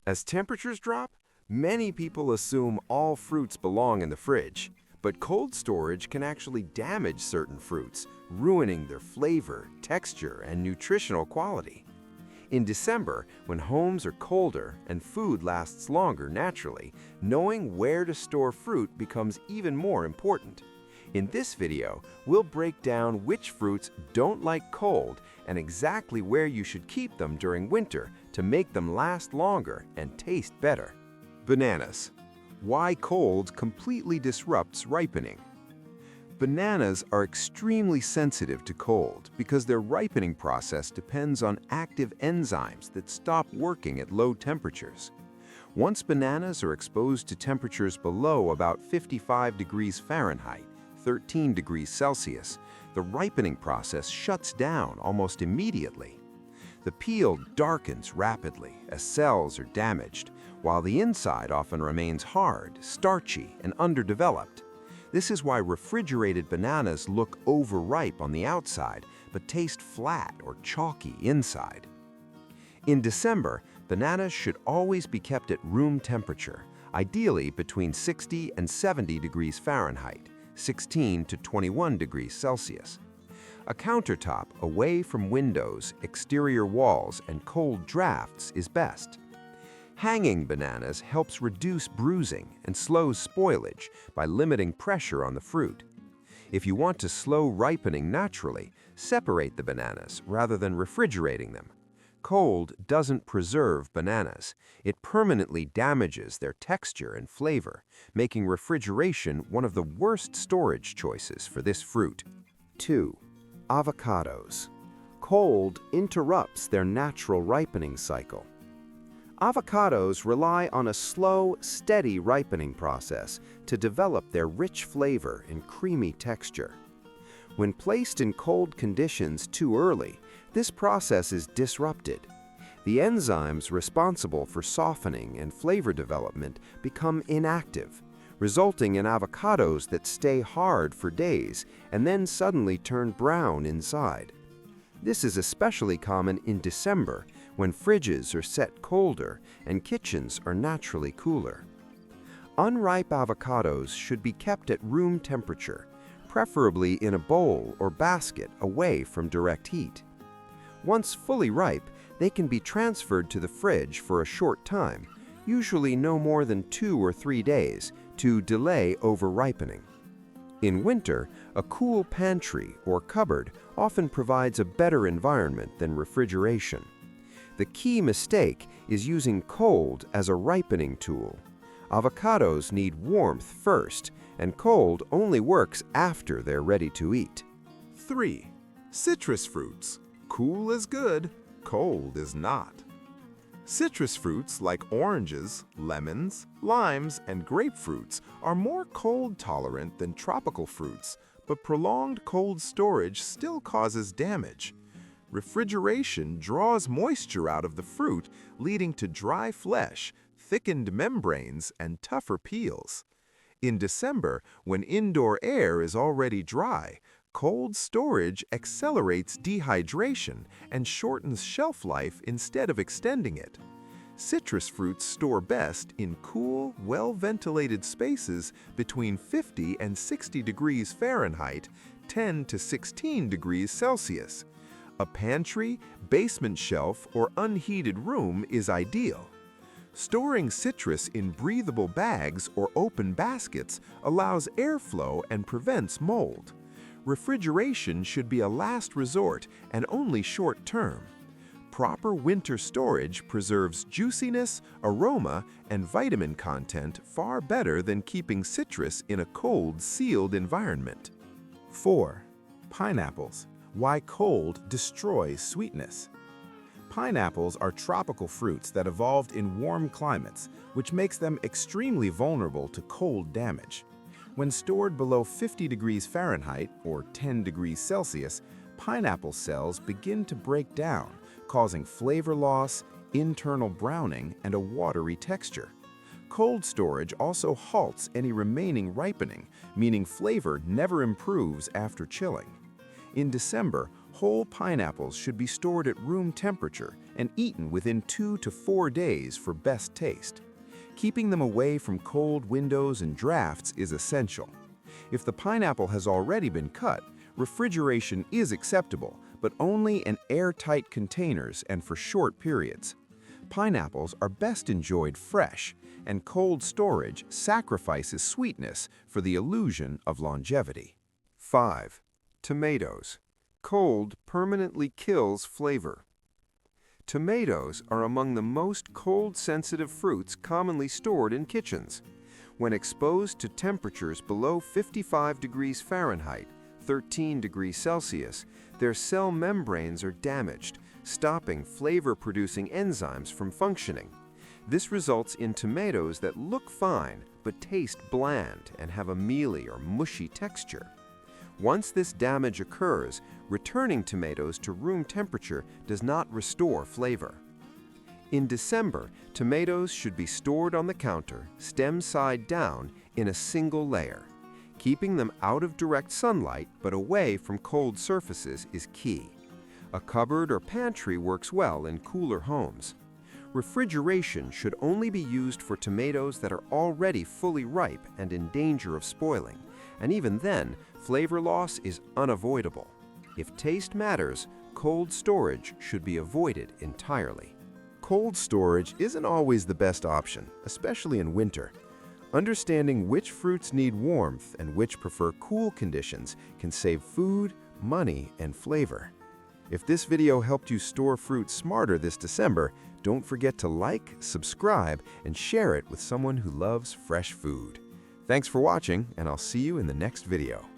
As temperatures drop, many people assume all fruits belong in the fridge, but cold storage can actually damage certain fruits, ruining their flavor, texture, and nutritional quality. In December, when homes are colder and food lasts longer naturally, knowing where to store fruit becomes even more important. In this video, we'll break down which fruits don't like cold and exactly where you should keep them during winter to make them last longer and taste better. Bananas. Why cold completely disrupts ripening. Bananas are extremely sensitive to cold because their ripening process depends on active enzymes that stop working at low temperatures. Once bananas are exposed to temperatures below about 55 degrees Fahrenheit, 13 degrees Celsius, the ripening process shuts down almost immediately. The peel darkens rapidly as cells are damaged, while the inside often remains hard, starchy, and underdeveloped. This is why refrigerated bananas look overripe on the outside, but taste flat or chalky inside. In December, bananas should always be kept at room temperature, ideally between 60 and 70 degrees Fahrenheit, 16 to 21 degrees Celsius. A countertop away from windows, exterior walls, and cold drafts is best. Hanging bananas helps reduce bruising and slows spoilage by limiting pressure on the fruit. If you want to slow ripening naturally, separate the bananas rather than refrigerating them. Cold doesn't preserve bananas. It permanently damages their texture and flavor, making refrigeration one of the worst storage choices for this fruit. 2. Avocados. Cold interrupts their natural ripening cycle. Avocados rely on a slow, steady ripening process to develop their rich flavor and creamy texture. When placed in cold conditions too early, this process is disrupted. The enzymes responsible for softening and flavor development become inactive, resulting in avocados that stay hard for days and then suddenly turn brown inside. This is especially common in December, when fridges are set colder and kitchens are naturally cooler. Unripe avocados should be kept at room temperature, preferably in a bowl or basket away from direct heat. Once fully ripe, they can be transferred to the fridge for a short time, usually no more than 2 or 3 days, to delay over-ripening. In winter, a cool pantry or cupboard often provides a better environment than refrigeration. The key mistake is using cold as a ripening tool. Avocados need warmth first, and cold only works after they're ready to eat. 3. Citrus fruits. Cool is good, cold is not. Citrus fruits like oranges, lemons, limes, and grapefruits are more cold tolerant than tropical fruits, but prolonged cold storage still causes damage. Refrigeration draws moisture out of the fruit, leading to dry flesh, thickened membranes, and tougher peels. In December, when indoor air is already dry, cold storage accelerates dehydration and shortens shelf life instead of extending it. Citrus fruits store best in cool, well-ventilated spaces between 50 and 60 degrees Fahrenheit, 10 to 16 degrees Celsius. A pantry, basement shelf, or unheated room is ideal. Storing citrus in breathable bags or open baskets allows airflow and prevents mold. Refrigeration should be a last resort and only short-term. Proper winter storage preserves juiciness, aroma, and vitamin content far better than keeping citrus in a cold, sealed environment. 4. Pineapples. Why cold destroys sweetness. Pineapples are tropical fruits that evolved in warm climates, which makes them extremely vulnerable to cold damage. When stored below 50 degrees Fahrenheit or 10 degrees Celsius, pineapple cells begin to break down, causing flavor loss, internal browning, and a watery texture. Cold storage also halts any remaining ripening, meaning flavor never improves after chilling. In December, whole pineapples should be stored at room temperature and eaten within 2 to 4 days for best taste. Keeping them away from cold windows and drafts is essential. If the pineapple has already been cut, refrigeration is acceptable, but only in airtight containers and for short periods. Pineapples are best enjoyed fresh, and cold storage sacrifices sweetness for the illusion of longevity. 5. Tomatoes. Cold permanently kills flavor. Tomatoes are among the most cold-sensitive fruits commonly stored in kitchens. When exposed to temperatures below 55 degrees Fahrenheit, 13 degrees Celsius, their cell membranes are damaged, stopping flavor-producing enzymes from functioning. This results in tomatoes that look fine but taste bland and have a mealy or mushy texture. Once this damage occurs, returning tomatoes to room temperature does not restore flavor. In December, tomatoes should be stored on the counter, stem side down, in a single layer. Keeping them out of direct sunlight but away from cold surfaces is key. A cupboard or pantry works well in cooler homes. Refrigeration should only be used for tomatoes that are already fully ripe and in danger of spoiling, and even then, flavor loss is unavoidable. If taste matters, cold storage should be avoided entirely. Cold storage isn't always the best option, especially in winter. Understanding which fruits need warmth and which prefer cool conditions can save food, money, and flavor. If this video helped you store fruit smarter this December, don't forget to like, subscribe, and share it with someone who loves fresh food. Thanks for watching, and I'll see you in the next video.